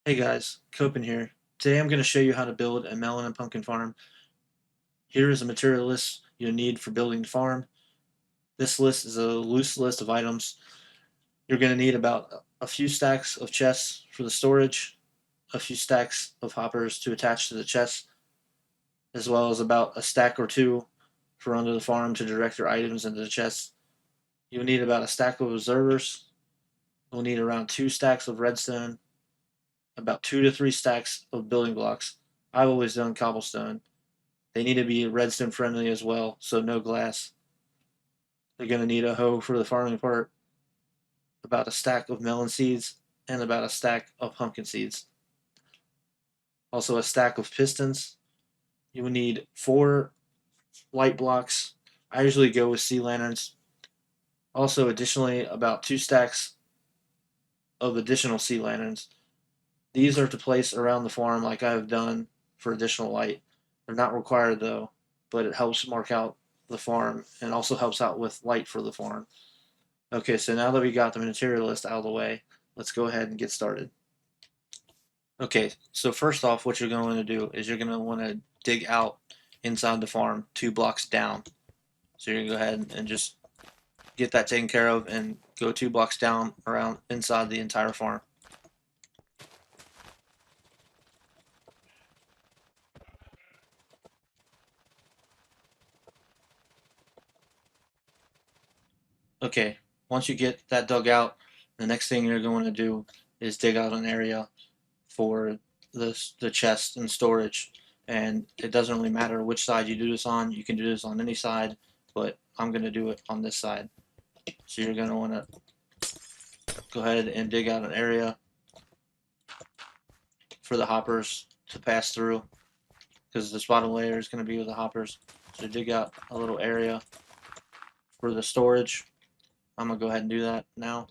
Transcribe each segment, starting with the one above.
Hey guys, Copen here. Today I'm going to show you how to build a melon and pumpkin farm. Here is a material list you'll need for building the farm. This list is a loose list of items. You're going to need about a few stacks of chests for the storage, a few stacks of hoppers to attach to the chests, as well as about a stack or two for under the farm to direct your items into the chests. You'll need about a stack of observers. You'll need around 2 stacks of redstone, about 2 to 3 stacks of building blocks. I've always done cobblestone. They need to be redstone friendly as well, so no glass. They're going to need a hoe for the farming part, about a stack of melon seeds, and about a stack of pumpkin seeds. Also, a stack of pistons. You will need 4 light blocks. I usually go with sea lanterns. Also, additionally, about 2 stacks of additional sea lanterns. These are to place around the farm like I have done for additional light. They're not required though, but it helps mark out the farm and also helps out with light for the farm. Okay, so now that we got the material list out of the way, let's go ahead and get started. Okay, so first off, what you're going to do is you're going to want to dig out inside the farm 2 blocks down. So you're going to go ahead and just get that taken care of and go 2 blocks down around inside the entire farm. Okay, once you get that dug out, the next thing you're going to do is dig out an area for the chest and storage. And it doesn't really matter which side you do this on. You can do this on any side, but I'm going to do it on this side. So you're going to want to go ahead and dig out an area for the hoppers to pass through because this bottom layer is going to be with the hoppers. So dig out a little area for the storage. I'm going to go ahead and do that now.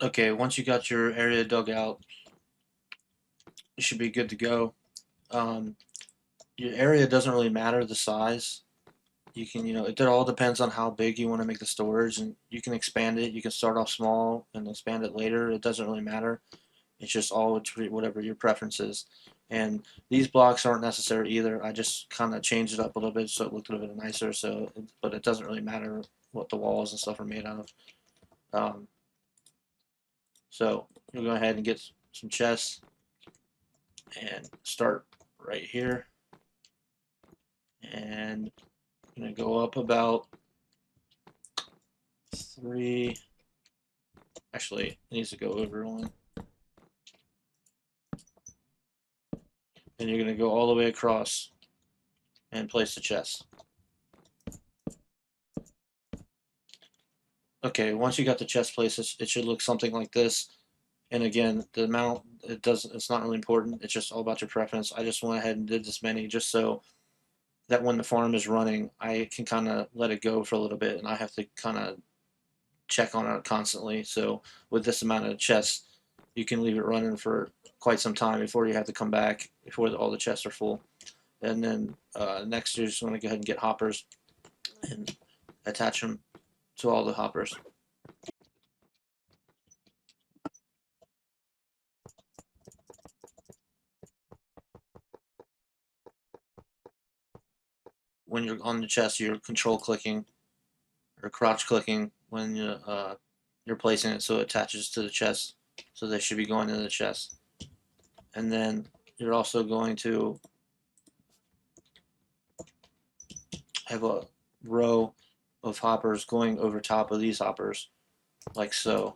Okay, once you got your area dug out, you should be good to go. Um, your area doesn't really matter the size. You can, it all depends on how big you want to make the storage, and you can expand it. You can start off small and expand it later. It doesn't really matter. It's just all whatever your preference is. And these blocks aren't necessary either. I just kind of changed it up a little bit so it looked a little bit nicer. So, but it doesn't really matter what the walls and stuff are made out of. Um, so you'll go ahead and get some chests and start right here. And I'm gonna go up about 3. Actually, it needs to go over 1. And you're going to go all the way across and place the chest. Okay, once you got the chest placed, it should look something like this. And again, the amount, it's not really important. It's just all about your preference. I just went ahead and did this many just so that when the farm is running, I can kind of let it go for a little bit and I have to kind of check on it constantly. So with this amount of chests, you can leave it running for quite some time before you have to come back before all the chests are full. And then next, you're just going to go ahead and get hoppers and attach them to all the hoppers. When you're on the chest, you're control clicking or crouch clicking when you're placing it so it attaches to the chest. So they should be going into the chest. And then you're also going to have a row of hoppers going over top of these hoppers, like so.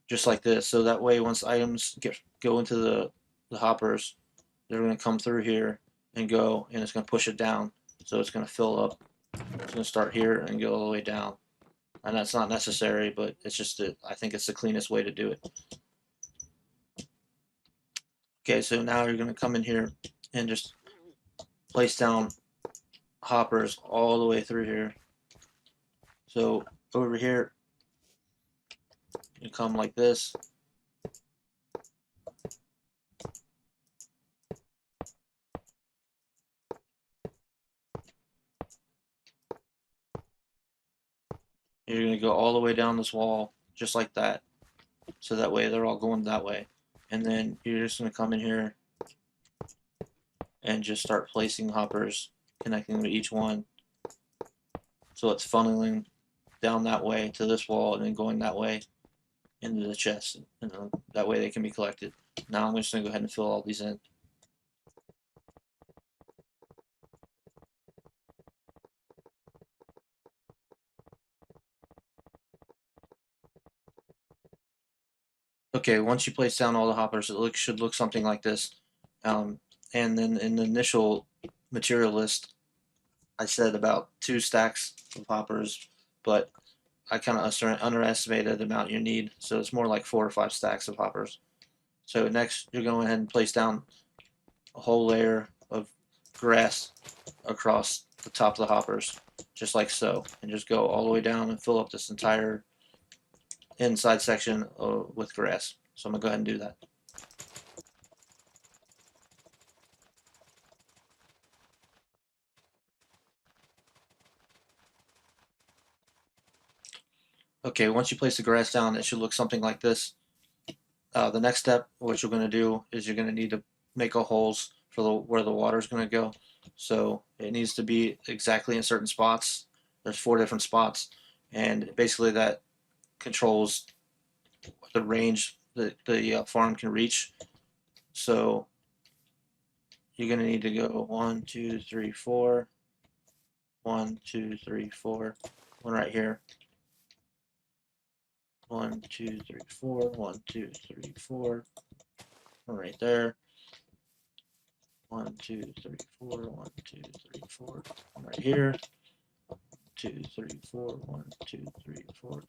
Just like this. So that way, once items go into the hoppers, they're going to come through here and go, and it's going to push it down. So it's going to fill up. It's going to start here and go all the way down. and that's not necessary, but it's just that I think it's the cleanest way to do it. Okay, so now you're going to come in here and just place down hoppers all the way through here. So over here, you come like this. You're going to go all the way down this wall, just like that. So that way they're all going that way. And then you're just going to come in here and just start placing hoppers, connecting to each one. So it's funneling down that way to this wall and then going that way into the chest. And that way they can be collected. Now I'm just going to go ahead and fill all these in. Okay, once you place down all the hoppers, it should look something like this. And then in the initial material list, I said about 2 stacks of hoppers, but I kind of underestimated the amount you need, so it's more like 4 or 5 stacks of hoppers. So next, you're going ahead and place down a whole layer of grass across the top of the hoppers, just like so, and just go all the way down and fill up this entire inside section with grass. So I'm gonna go ahead and do that. Okay, once you place the grass down, it should look something like this. The next step, what you're going to do is you're going to need to make a holes for where the water is going to go. So it needs to be exactly in certain spots. There's 4 different spots, and basically that controls the range that the farm can reach. So you're going to need to go 1, 2, 3, 4, 1, 2, 3, 4, one right here. 1, 2, 3, 4, 1, 2, 3, 4, one right there. 1, 2, 3, 4, 1, 2, 3, 4, one right here. 2, 3, 4, 1, 2, 3, 4.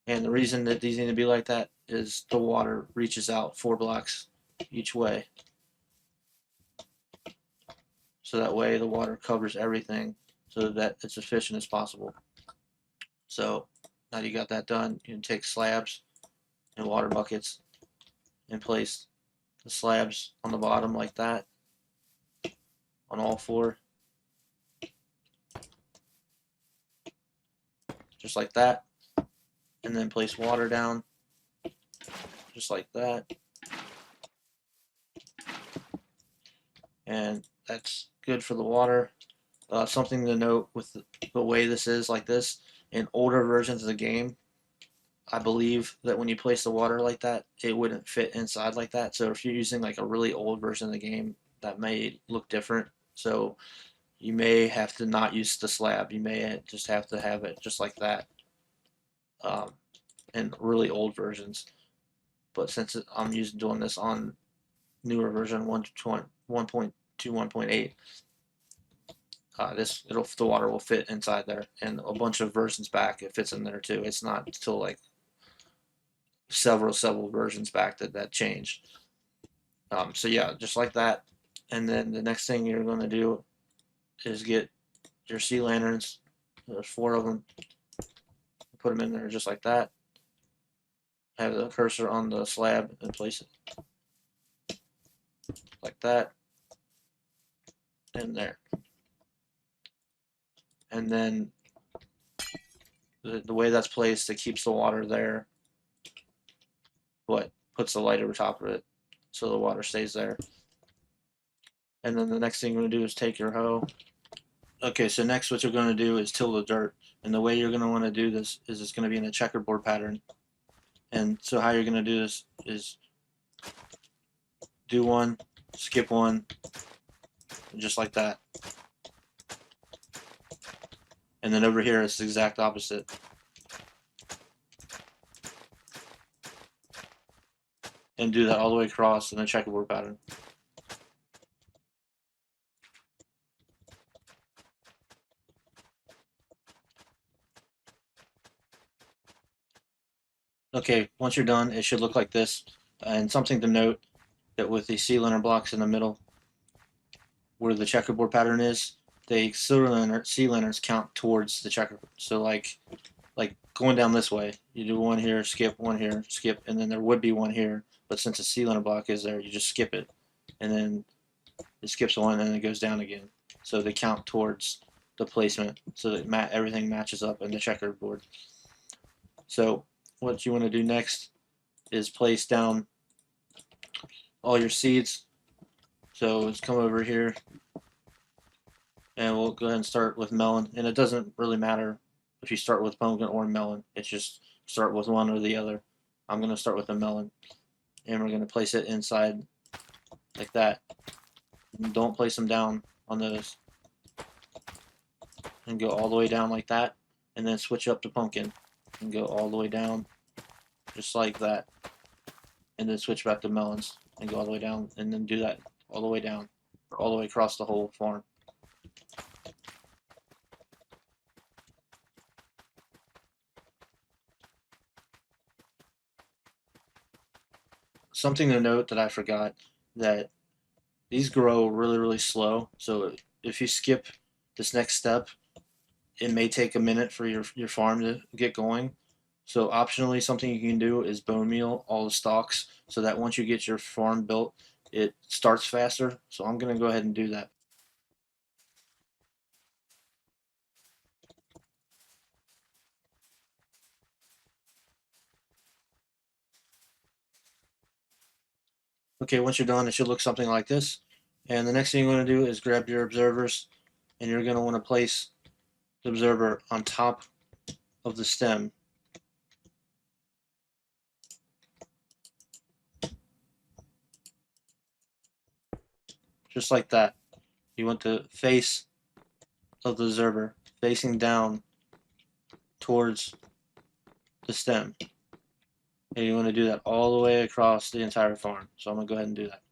And the reason that these need to be like that is the water reaches out 4 blocks each way. So that way the water covers everything so that it's efficient as possible. So now you got that done, you can take slabs and water buckets and place the slabs on the bottom like that on all 4. Just like that. And then place water down just like that. And that's good for the water. Something to note with the way this is like this, in older versions of the game, I believe that when you place the water like that, it wouldn't fit inside like that. So if you're using like a really old version of the game, that may look different. So you may have to not use the slab. You may just have to have it just like that in really old versions. But since I'm doing this on newer version 1.2, 1.8, the water will fit inside there, and a bunch of versions back it fits in there too. It's not until like several versions back that changed. So yeah, just like that. And then the next thing you're going to do is get your sea lanterns. There's 4 of them. Put them in there just like that. Have the cursor on the slab and place it like that, and there. And then the way that's placed, it keeps the water there, but puts the light over top of it so the water stays there. And then the next thing you're going to do is take your hoe. Okay, so next what you're going to do is till the dirt. And the way you're going to want to do this is it's going to be in a checkerboard pattern. And so how you're going to do this is do one, skip one, just like that. And then over here it's the exact opposite. And do that all the way across in a checkerboard pattern. Okay, once you're done, it should look like this. And something to note that with the sea lantern blocks in the middle, where the checkerboard pattern is, the sea lanterns count towards the checkerboard. So like going down this way, you do one here, skip, one here, skip, and then there would be one here. But since the sea lantern block is there, you just skip it, and then it skips one, and then it goes down again. So they count towards the placement, so that everything matches up in the checkerboard. So what you want to do next is place down all your seeds. So let's come over here and we'll go ahead and start with melon. And it doesn't really matter if you start with pumpkin or melon. It's just start with one or the other. I'm going to start with the melon. And we're going to place it inside like that. And don't place them down on those. And go all the way down like that. And then switch up to pumpkin. And go all the way down just like that. And then switch back to melons. And go all the way down. And then do that all the way down. All the way across the whole farm. Something to note that I forgot, that these grow really, really slow. So if you skip this next step, it may take a minute for your farm to get going. So optionally, something you can do is bone meal all the stalks so that once you get your farm built, it starts faster. So I'm going to go ahead and do that. Okay, once you're done, it should look something like this. And the next thing you want to do is grab your observers, and you're going to want to place the observer on top of the stem. Just like that. You want the face of the observer facing down towards the stem. And you want to do that all the way across the entire farm. So I'm going to go ahead and do that.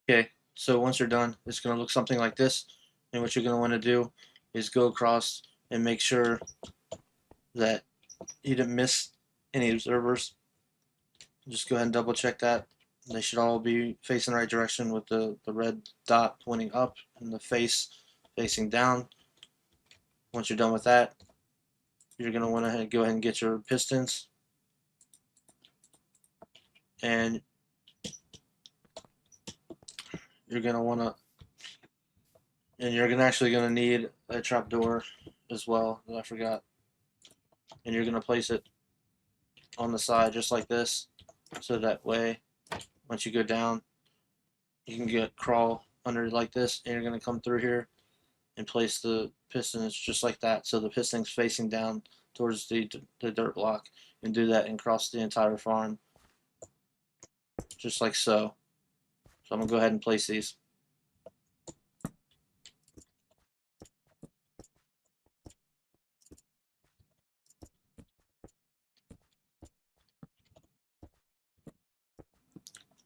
Okay, so once you're done, it's going to look something like this. And what you're going to want to do is go across and make sure that you didn't miss any observers. Just go ahead and double check that. They should all be facing the right direction with the red dot pointing up and the face facing down. Once you're done with that, you're going to want to go ahead and get your pistons, and you're going to want to and you're gonna actually gonna need a trapdoor as well that I forgot. And you're gonna place it on the side just like this, so that way once you go down, you can get crawl under like this, and you're gonna come through here and place the pistons just like that, so the piston's facing down towards the dirt block, and do that and cross the entire farm just like so. So I'm gonna go ahead and place these.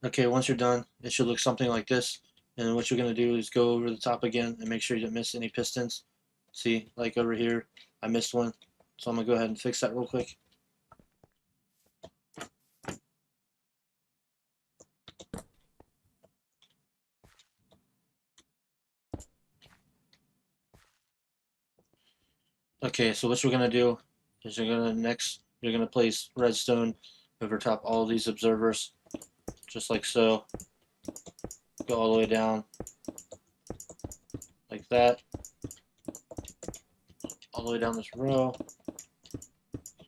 Okay, once you're done, it should look something like this. And what you're going to do is go over the top again and make sure you don't miss any pistons. See, like over here, I missed one. So I'm going to go ahead and fix that real quick. Okay, so what you're going to do is you're going to place redstone over top all of these observers, just like so. Go all the way down, like that, all the way down this row.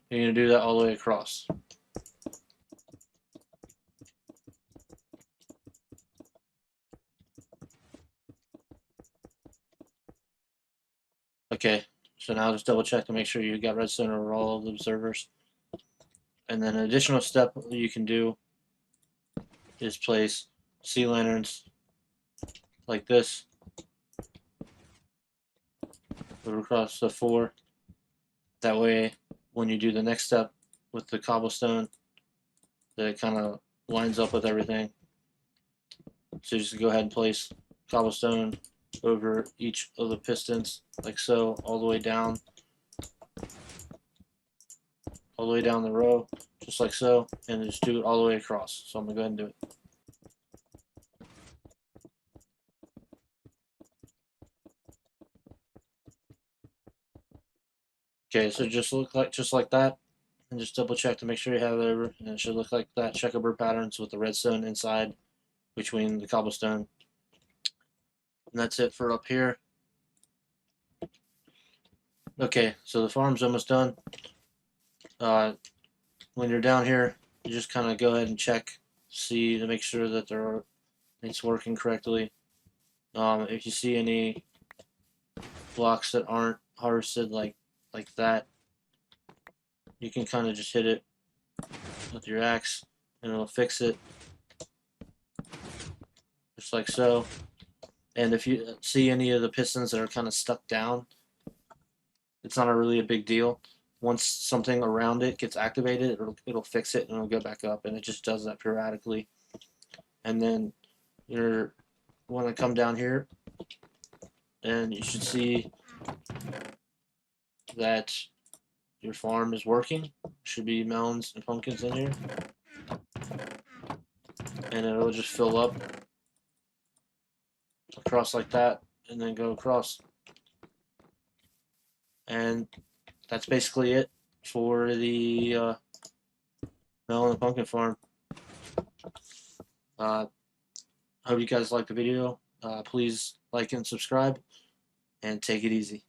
You're going to do that all the way across. Okay, so now just double check to make sure you got redstone over all of the observers. And then an additional step you can do is place sea lanterns like this over across the 4. That way, when you do the next step with the cobblestone, that it kind of lines up with everything. So just go ahead and place cobblestone over each of the pistons, like so, all the way down the row, just like so, and just do it all the way across. So I'm gonna go ahead and do it. Okay, so just like that, and just double check to make sure you have it over, and it should look like that checkerboard patterns with the redstone inside between the cobblestone. And that's it for up here. Okay, so the farm's almost done. When you're down here, you just kind of go ahead and check, see to make sure that it's working correctly. If you see any blocks that aren't harvested like that, you can kind of just hit it with your axe, and it'll fix it, just like so. And if you see any of the pistons that are kind of stuck down, it's not really a big deal. Once something around it gets activated, it'll fix it and it'll go back up, and it just does that periodically. And then you're want to come down here, and you should see that your farm is working. Should be melons and pumpkins in here, and it'll just fill up across like that, and then go across. And that's basically it for the melon and pumpkin farm. Hope you guys liked the video. Please like and subscribe, and take it easy.